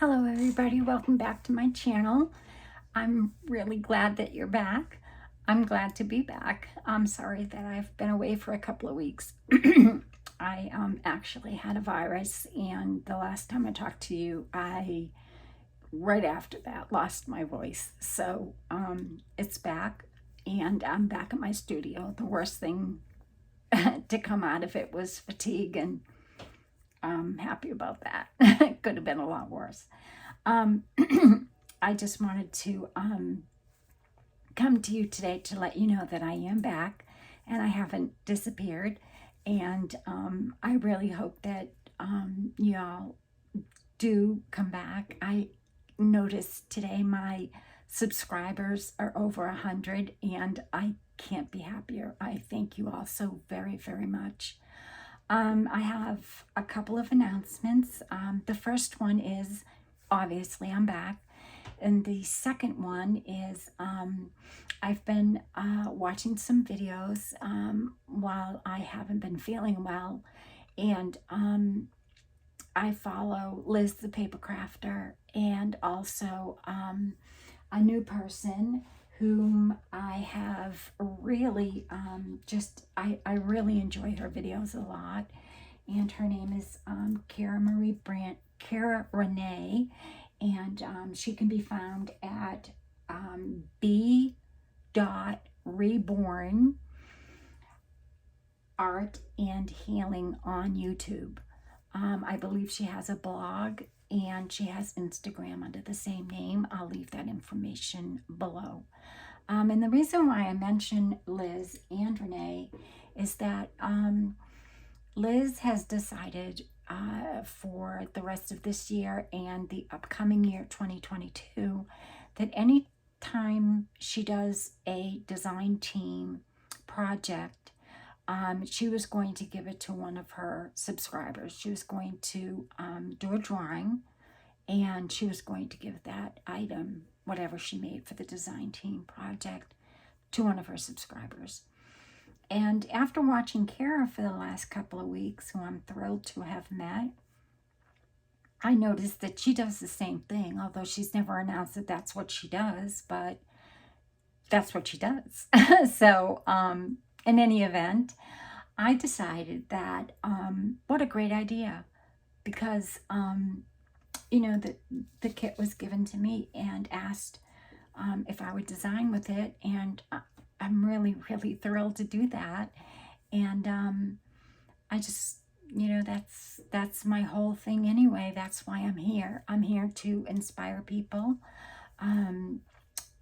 Hello everybody, welcome back to my channel. I'm really glad that you're back. I'm glad to be back. I'm sorry that I've been away for a couple of weeks. I actually had a virus, and the last time I talked to you, right after that, lost my voice. So it's back, and I'm back at my studio. The worst thing to come out of it was fatigue, and I'm happy about that. It could have been a lot worse. Um, I just wanted to come to you today to let you know that I am back and I haven't disappeared. And I really hope that y'all do come back. I noticed today my subscribers are over 100, and I can't be happier. I thank you all so very, very much. I have a couple of announcements. The first one is, obviously, I'm back. And the second one is I've been watching some videos while I haven't been feeling well. And I follow Liz the Paper Crafter, and also a new person whom I have really I really enjoy her videos a lot. And her name is Cara Renee, and she can be found at b.reborn art and healing on YouTube. I believe she has a blog, and she has Instagram under the same name. I'll leave that information below. And the reason why I mention Liz and Renee is that Liz has decided for the rest of this year and the upcoming year 2022 that any time she does a design team project, she was going to give it to one of her subscribers. She was going to do a drawing, and she was going to give that item, whatever she made for the design team project, to one of her subscribers. And after watching Cara for the last couple of weeks, who I'm thrilled to have met, I noticed that she does the same thing, although she's never announced that that's what she does, but that's what she does. So, in any event, I decided that what a great idea, because the kit was given to me and asked if I would design with it, and I'm really, really thrilled to do that. And I just, that's my whole thing anyway. That's why I'm here. I'm here to inspire people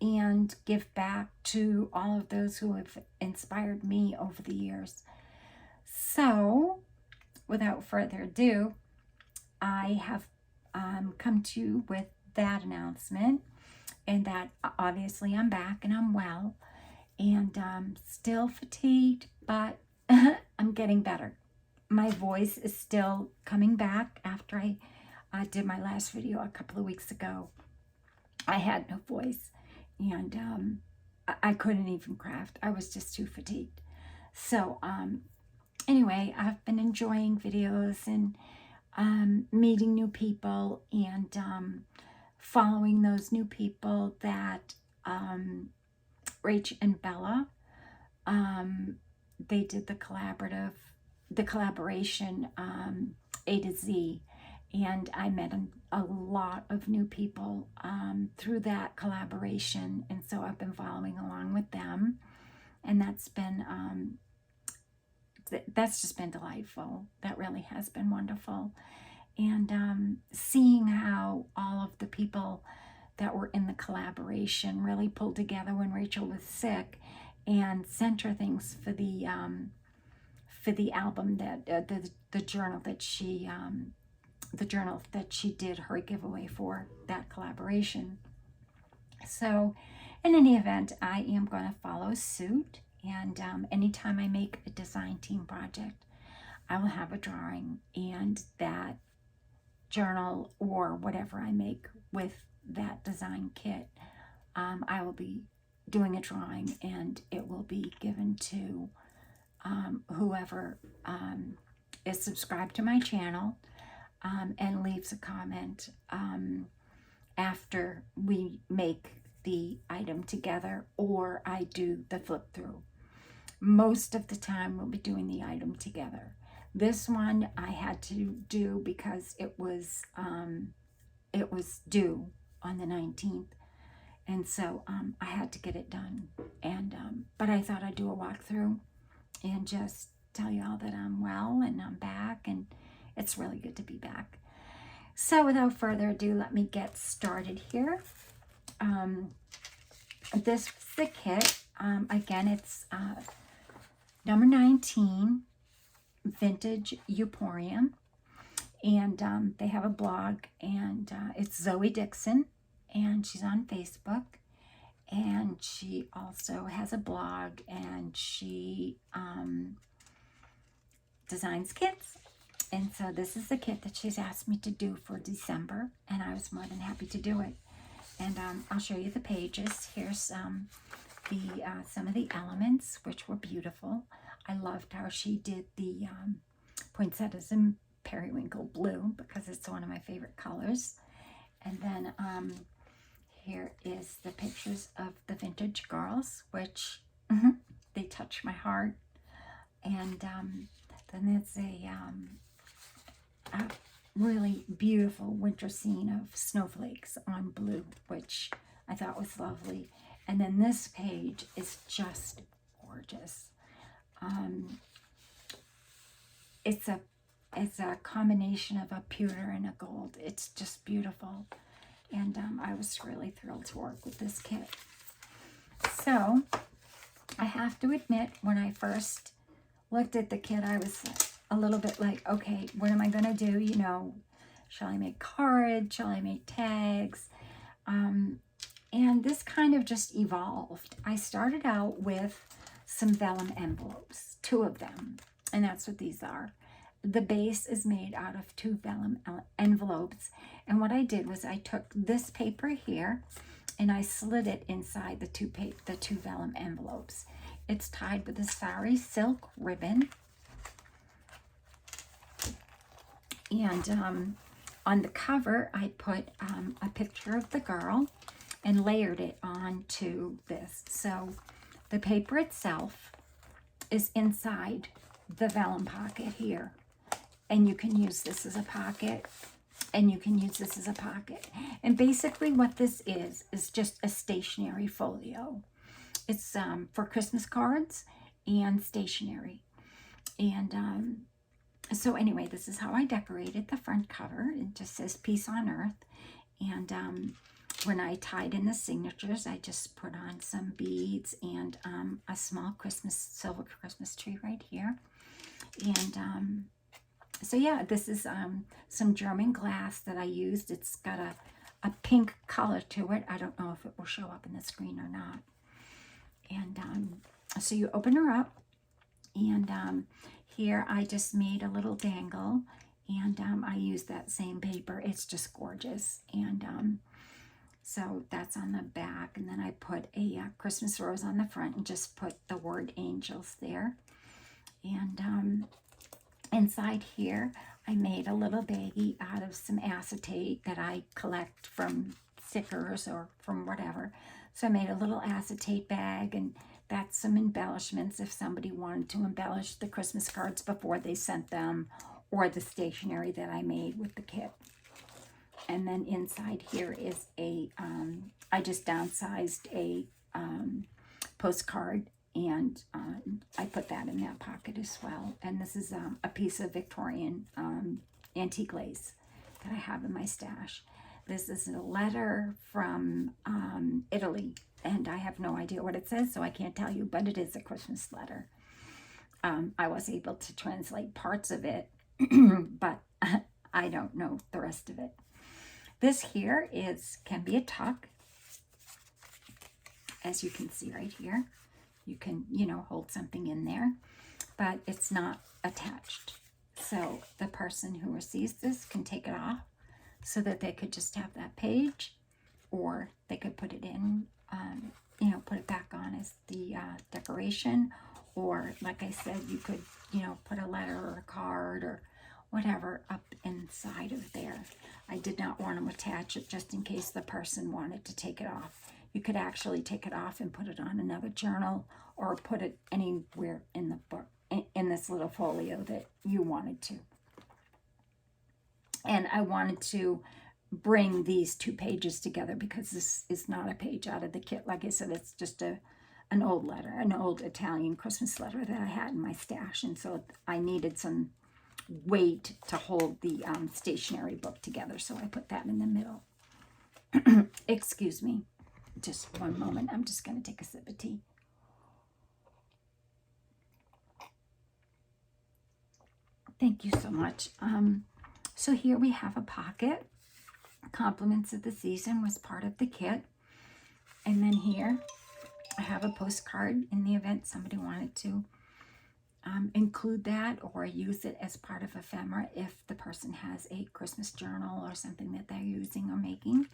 and give back to all of those who have inspired me over the years. So, without further ado, I have come to you with that announcement, and that obviously I'm back and I'm well, and still fatigued, but I'm getting better. My voice is still coming back after I did my last video a couple of weeks ago. I had no voice, and I couldn't even craft. I was just too fatigued. So anyway, I've been enjoying videos and meeting new people, and following those new people that Rach and Bella, they did the collaboration A to Z, and I met a lot of new people through that collaboration, and so I've been following along with them, and that's just been delightful. That really has been wonderful. And seeing how all of the people that were in the collaboration really pulled together when Rachel was sick and sent her things for the album, that the journal that she did her giveaway for that collaboration. So in any event, I am going to follow suit, and anytime I make a design team project, I will have a drawing, and that journal or whatever I make with that design kit, I will be doing a drawing, and it will be given to whoever is subscribed to my channel. and leaves a comment after we make the item together, or I do the flip through. Most of the time we'll be doing the item together. This one I had to do because it was due on the 19th, and so I had to get it done. And but I thought I'd do a walkthrough and just tell you all that I'm well and I'm back, and it's really good to be back. So without further ado, let me get started here. This is the kit. Again, it's number 19, Vintage Euporium. And they have a blog, and it's Zoe Dixon, and she's on Facebook. And she also has a blog, and she designs kits. And so this is the kit that she's asked me to do for December, and I was more than happy to do it. And I'll show you the pages. Here's some of the elements, which were beautiful. I loved how she did the poinsettias in periwinkle blue, because it's one of my favorite colors. And then here is the pictures of the vintage girls, which they touch my heart. And then there's a really beautiful winter scene of snowflakes on blue, which I thought was lovely. And then this page is just gorgeous. It's a combination of a pewter and a gold. It's just beautiful. And I was really thrilled to work with this kit. So I have to admit, when I first looked at the kit, I was a little bit like, okay, what am I going to do? You know, shall I make cards? Shall I make tags? And this kind of just evolved. I started out with some vellum envelopes, 2 of them, and that's what these are. The base is made out of 2 vellum envelopes, and what I did was I took this paper here and I slid it inside the two vellum envelopes. It's tied with a sari silk ribbon, and on the cover I put a picture of the girl and layered it onto this. So the paper itself is inside the vellum pocket here. And you can use this as a pocket, and you can use this as a pocket. And basically what this is just a stationery folio. It's for Christmas cards and stationery. And so anyway, this is how I decorated the front cover. It just says Peace on Earth. And when I tied in the signatures, I just put on some beads and a small silver Christmas tree right here. And so yeah, this is some German glass that I used. It's got a pink color to it. I don't know if it will show up in the screen or not. And so you open her up, and here I just made a little dangle, and I used that same paper. It's just gorgeous. And so that's on the back, and then I put a Christmas rose on the front and just put the word angels there. And inside here, I made a little baggie out of some acetate that I collect from stickers or from whatever. So I made a little acetate bag, and that's some embellishments if somebody wanted to embellish the Christmas cards before they sent them, or the stationery that I made with the kit. And then inside here is I just downsized a postcard, and I put that in that pocket as well. And this is a piece of Victorian antique lace that I have in my stash. This is a letter from Italy, and I have no idea what it says, so I can't tell you, but it is a Christmas letter. I was able to translate parts of it, but I don't know the rest of it. This here can be a tuck, as you can see right here. You can, hold something in there, but it's not attached. So the person who receives this can take it off so that they could just have that page, or they could put it in, put it back on as the decoration, or like I said, you could, put a letter or a card or whatever up inside of there. I did not want to attach it just in case the person wanted to take it off. You could actually take it off and put it on another journal or put it anywhere in the book, in this little folio that you wanted to. And I wanted to bring these 2 pages together because this is not a page out of the kit. Like I said, it's just an old letter, an old Italian Christmas letter that I had in my stash. And so I needed some weight to hold the stationery book together. So I put that in the middle. Excuse me. Just one moment. I'm just going to take a sip of tea. Thank you so much. So here we have a pocket. Compliments of the Season was part of the kit. And then here I have a postcard in the event somebody wanted to include that or use it as part of ephemera if the person has a Christmas journal or something that they're using or making.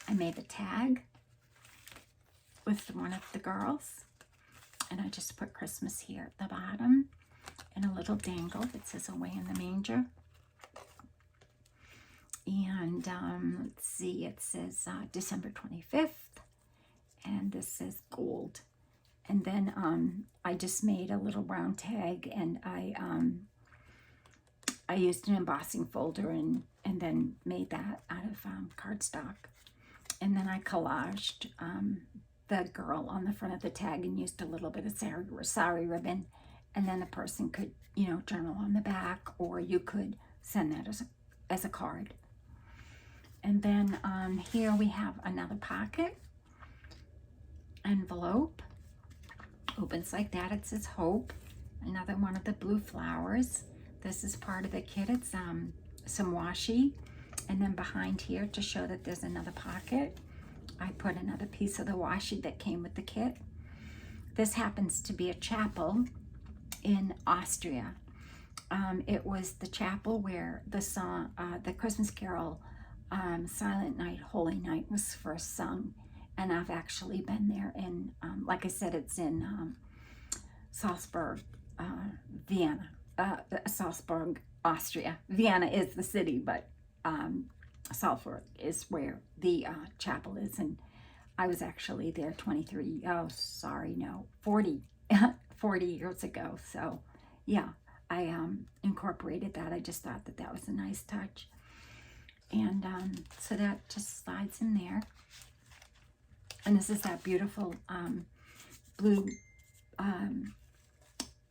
I made a tag with one of the girls, and I just put Christmas here at the bottom and a little dangle that says Away in the Manger. And let's see, it says December 25th, and this says gold. And then I just made a little brown tag, and I used an embossing folder and then made that out of cardstock. And then I collaged the girl on the front of the tag and used a little bit of sari ribbon. And then the person could, you know, journal on the back, or you could send that as a card. And then here we have another pocket envelope. Opens like that. It says Hope. Another one of the blue flowers. This is part of the kit. It's some washi. And then behind here, to show that there's another pocket, I put another piece of the washi that came with the kit. This happens to be a chapel in Austria. It was the chapel where the song, the Christmas carol, Silent Night, Holy Night was first sung. And I've actually been there in, like I said, it's in Salzburg, Vienna, Salzburg, Austria. Vienna is the city, but Salzburg is where the chapel is. And I was actually there 40 years ago. So yeah, I incorporated that. I just thought that was a nice touch. And so that just slides in there. And this is that beautiful blue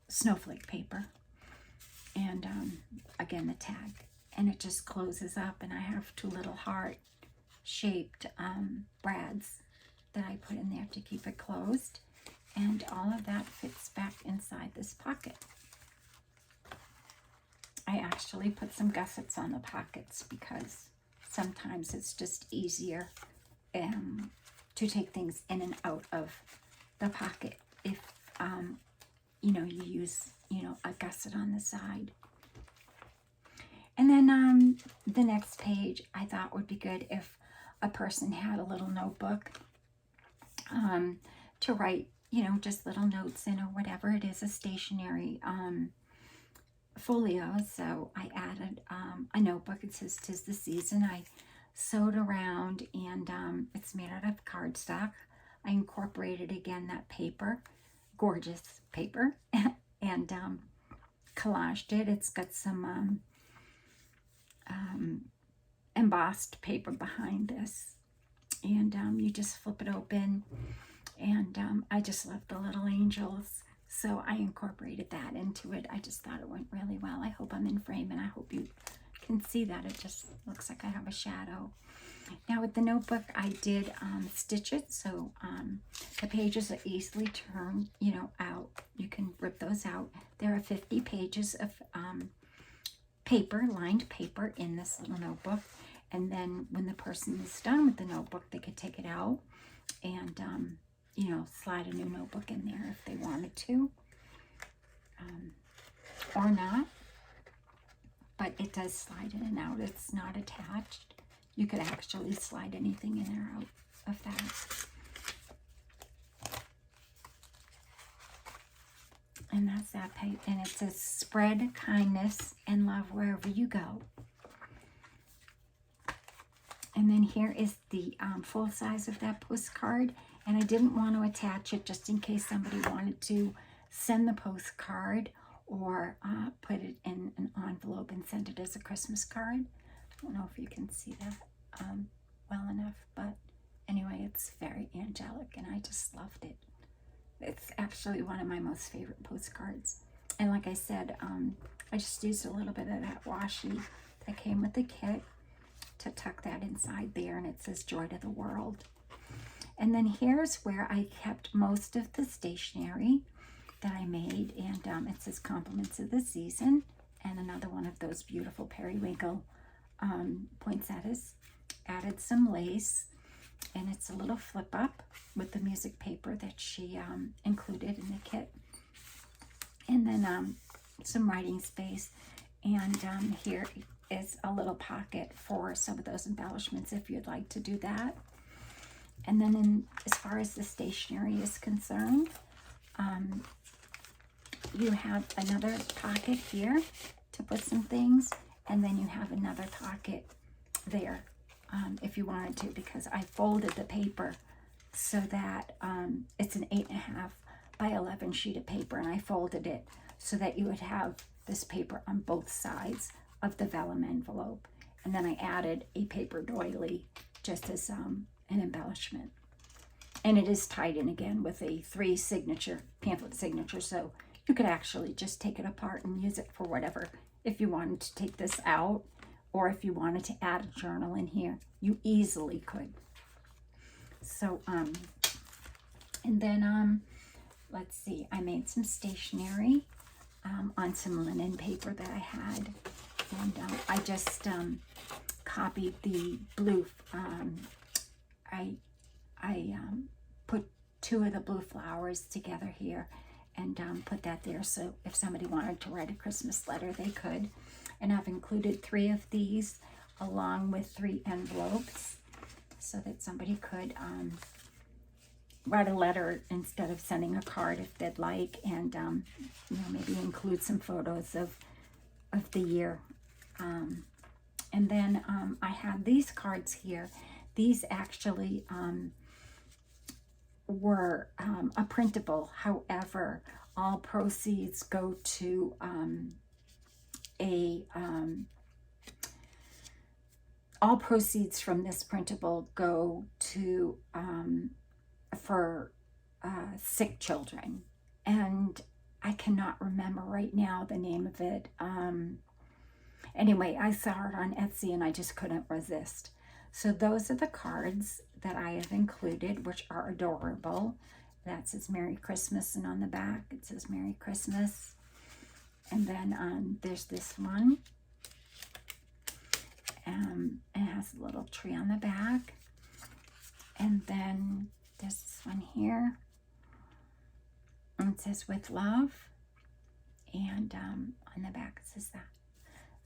snowflake paper. And again, the tag. And it just closes up, and I have 2 little heart-shaped brads that I put in there to keep it closed. And all of that fits back inside this pocket. I actually put some gussets on the pockets because sometimes it's just easier to take things in and out of the pocket if you know, you use, you know, a gusset on the side. And then the next page I thought would be good if a person had a little notebook to write, you know, just little notes in or whatever. It is a stationery folio. So I added a notebook. It says 'Tis the Season. I sewed around, and it's made out of cardstock. I incorporated again that paper, gorgeous paper, and collaged it. It's got some embossed paper behind this, and you just flip it open, and I just love the little angels, so I incorporated that into it. I just thought it went really well. I hope I'm in frame, and I hope you can see that. It just looks like I have a shadow. Now with the notebook, I did stitch it, so the pages are easily turned, you know, out. You can rip those out. There are 50 pages of paper, lined paper, in this little notebook. And then when the person is done with the notebook, they could take it out and, you know, slide a new notebook in there if they wanted to, or not. But it does slide in and out. It's not attached. You could actually slide anything in or out of that. And that's that paper. And it says, spread kindness and love wherever you go. And then here is the full size of that postcard. And I didn't want to attach it just in case somebody wanted to send the postcard or put it in an envelope and send it as a Christmas card. I don't know if you can see that well enough, but anyway, it's very angelic and I just loved it. It's actually one of my most favorite postcards. And like I said, I just used a little bit of that washi that came with the kit to tuck that inside there, and it says joy to the world. And then here's where I kept most of the stationery that I made, and it says compliments of the season, and another one of those beautiful periwinkle poinsettias. Added some lace, and it's a little flip up with the music paper that she included in the kit, and then some writing space, and here is a little pocket for some of those embellishments if you'd like to do that. And then as far as the stationery is concerned, you have another pocket here to put some things, and then you have another pocket there if you wanted to, because I folded the paper so that it's an 8.5 by 11 sheet of paper, and I folded it so that you would have this paper on both sides of the vellum envelope. And then I added a paper doily just as an embellishment. And it is tied in again with a 3 signature, pamphlet signature, so you could actually just take it apart and use it for whatever. If you wanted to take this out, or if you wanted to add a journal in here, you easily could. So, and then, let's see, I made some stationery on some linen paper that I had. And I just copied the blue, I put 2 of the blue flowers together here and put that there, so if somebody wanted to write a Christmas letter, they could. And I've included 3 of these along with 3 envelopes so that somebody could write a letter instead of sending a card if they'd like, and you know, maybe include some photos of the year. And then I had these cards here. These actually were a printable. However, all proceeds go to all proceeds from this printable go to for sick children, and I cannot remember right now the name of it. Anyway, I saw it on Etsy and I just couldn't resist. So those are the cards that I have included, which are adorable. That says Merry Christmas, and on the back it says Merry Christmas. And then there's this one. It has a little tree on the back. And then there's this one here. And it says with love. And on the back it says that.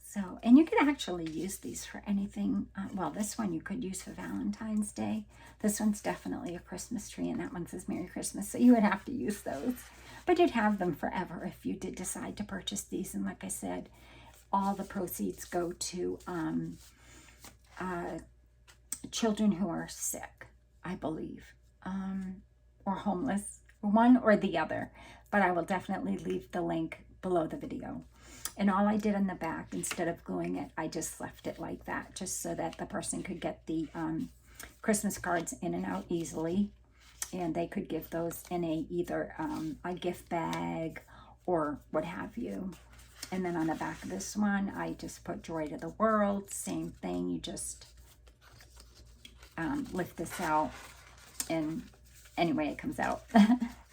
So, and you could actually use these for anything. Well, this one you could use for Valentine's Day. This one's definitely a Christmas tree, and that one says Merry Christmas. So you would have to use those. But you'd have them forever if you did decide to purchase these. And like I said, all the proceeds go to children who are sick, I believe, or homeless, one or the other. But I will definitely leave the link below the video. And all I did on the back, instead of gluing it, I just left it like that, just so that the person could get the Christmas cards in and out easily. And they could give those in either a gift bag or what have you. And then on the back of this one, I just put Joy to the World. Same thing, you just lift this out, and anyway, it comes out.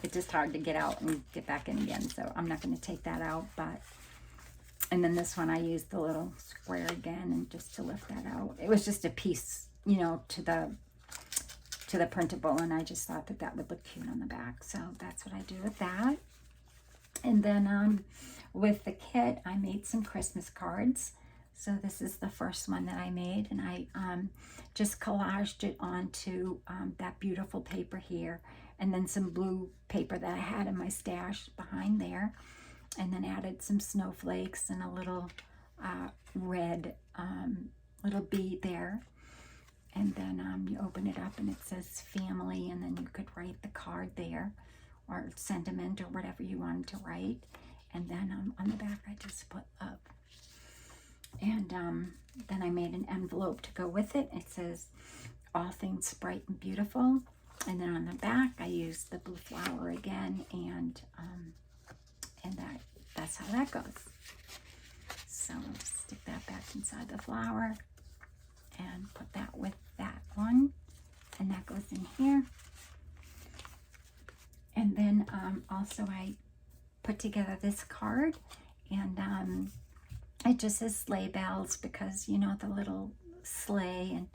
It's just hard to get out and get back in again, so I'm not going to take that out. But and then this one, I used the little square again, and just to lift that out. It was just a piece, you know, to the printable, and I just thought that that would look cute on the back. So that's what I do with that. And then with the kit, I made some Christmas cards. So this is the first one that I made, and I just collaged it onto that beautiful paper here. and then some blue paper that I had in my stash behind there, and then added some snowflakes and a little red little bead there. And then you open it up and it says family, and then you could write the card there, or sentiment, or whatever you wanted to write. And then on the back I just put love. And then I made an envelope to go with it. It says all things bright and beautiful. And then on the back I used the blue flower again, and that's how that goes. So I'll just stick that back inside the flower and put that with that one, and that goes in here. And then also I put together this card, and it just says sleigh bells, because you know, the little sleigh, and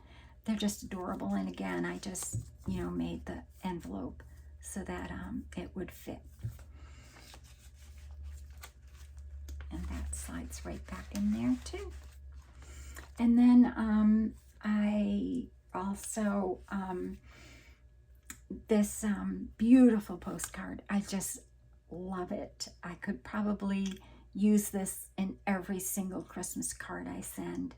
they're just adorable. And again, I just, you know, made the envelope so that it would fit, and that slides right back in there too. And then I also, this beautiful postcard, I just love it. I could probably use this in every single Christmas card I send.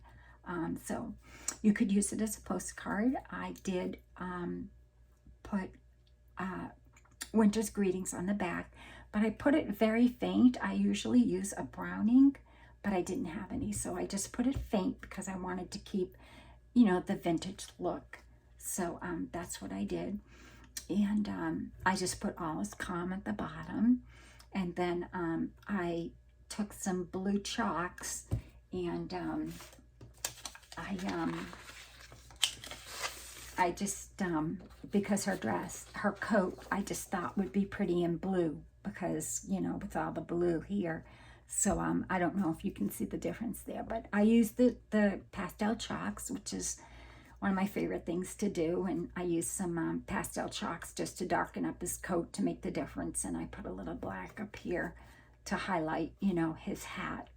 So you could use it as a postcard. I did put Winter's greetings on the back, but I put it very faint. I usually use a brown ink, but I didn't have any, so I just put it faint because I wanted to keep, you know, the vintage look. So that's what I did. And I just put all is calm at the bottom. And then I took some blue chalks, and I just, because her coat, I just thought would be pretty in blue, because, you know, with all the blue here. So I don't know if you can see the difference there, but I used the pastel chalks, which is one of my favorite things to do. And I used some pastel chalks just to darken up his coat to make the difference. And I put a little black up here to highlight, you know, his hat.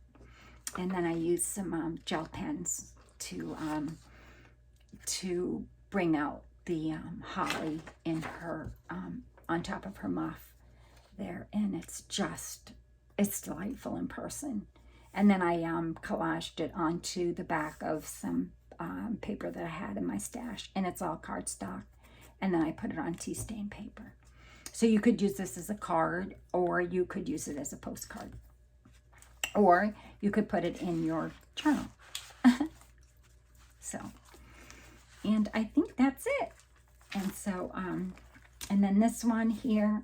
And then I used some gel pens to bring out the holly in her, on top of her muff there. And it's delightful in person. And then I collaged it onto the back of some paper that I had in my stash, and it's all cardstock. And then I put it on tea stain paper. So you could use this as a card, or you could use it as a postcard, or you could put it in your journal. So, and I think that's it. And so, and then this one here,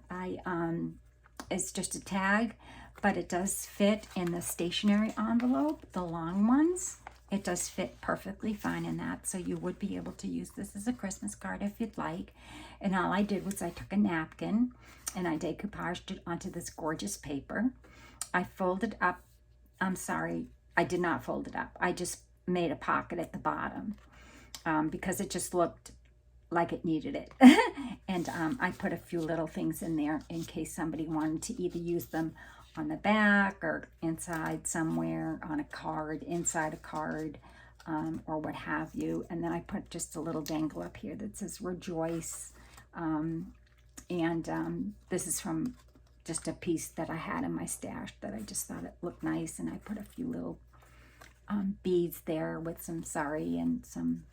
is just a tag, but it does fit in the stationery envelope, the long ones. It does fit perfectly fine in that, so you would be able to use this as a Christmas card if you'd like. And all I did was I took a napkin and I decoupaged it onto this gorgeous paper. I folded up, I'm sorry, I did not fold it up. I just made a pocket at the bottom because it just looked like it needed it. And I put a few little things in there in case somebody wanted to either use them on the back or inside somewhere on a card, inside a card, or what have you. And then I put just a little dangle up here that says rejoice. This is from just a piece that I had in my stash that I just thought it looked nice. And I put a few little beads there with some sari and some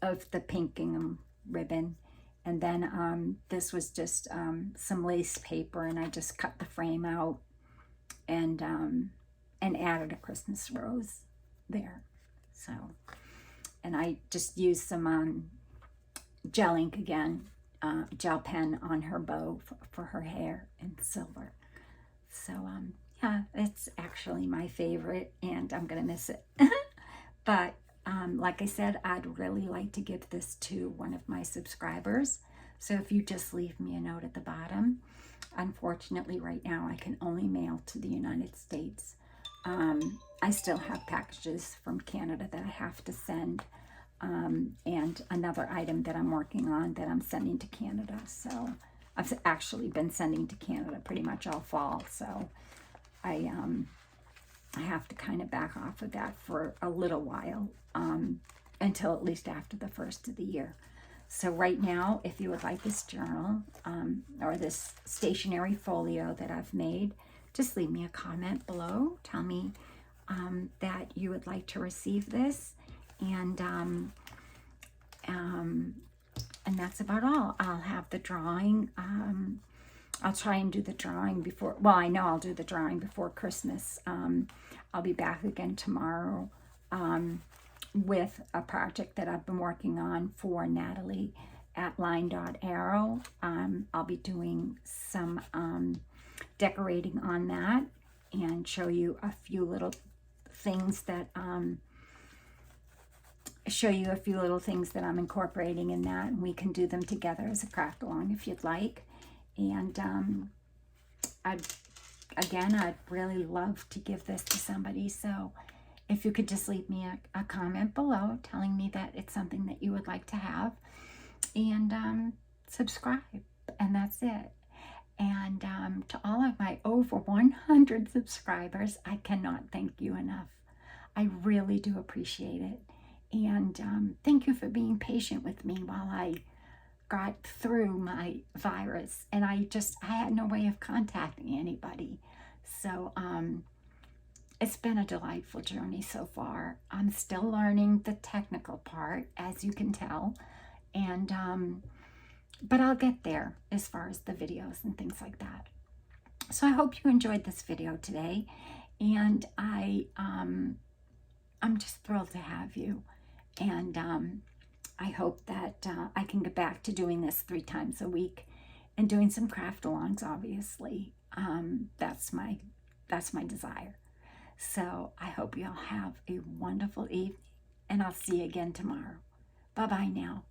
of the pink gingham ribbon. And then this was just some lace paper, and I just cut the frame out and added a Christmas rose there. So, and I just used some gel ink again, gel pen on her bow for her hair in silver. So yeah, it's actually my favorite, and I'm gonna miss it. But like I said, I'd really like to give this to one of my subscribers. So if you just leave me a note at the bottom. Unfortunately, right now, I can only mail to the United States. I still have packages from Canada that I have to send. And another item that I'm working on that I'm sending to Canada. So I've actually been sending to Canada pretty much all fall. So I have to kind of back off of that for a little while, until at least after the first of the year. So right now, if you would like this journal or this stationery folio that I've made, just leave me a comment below. Tell me that you would like to receive this. And that's about all. I'll have the drawing. I'll try and do the drawing before, well, I know I'll do the drawing before Christmas. I'll be back again tomorrow with a project that I've been working on for Natalie at Line Dot Arrow. I'll be doing some decorating on that and show you a few little things that I'm incorporating in that, and we can do them together as a craft along if you'd like. And I'd really love to give this to somebody, so if you could just leave me a comment below telling me that it's something that you would like to have, and subscribe, and that's it. And to all of my over 100 subscribers, I cannot thank you enough. I really do appreciate it. And thank you for being patient with me while I got through my virus, and I had no way of contacting anybody. So it's been a delightful journey so far. I'm still learning the technical part, as you can tell, and but I'll get there as far as the videos and things like that. So I hope you enjoyed this video today, and I'm just thrilled to have you. And I hope that I can get back to doing this 3 times a week and doing some craft alongs, obviously. That's my desire. So I hope you all have a wonderful evening, and I'll see you again tomorrow. Bye-bye now.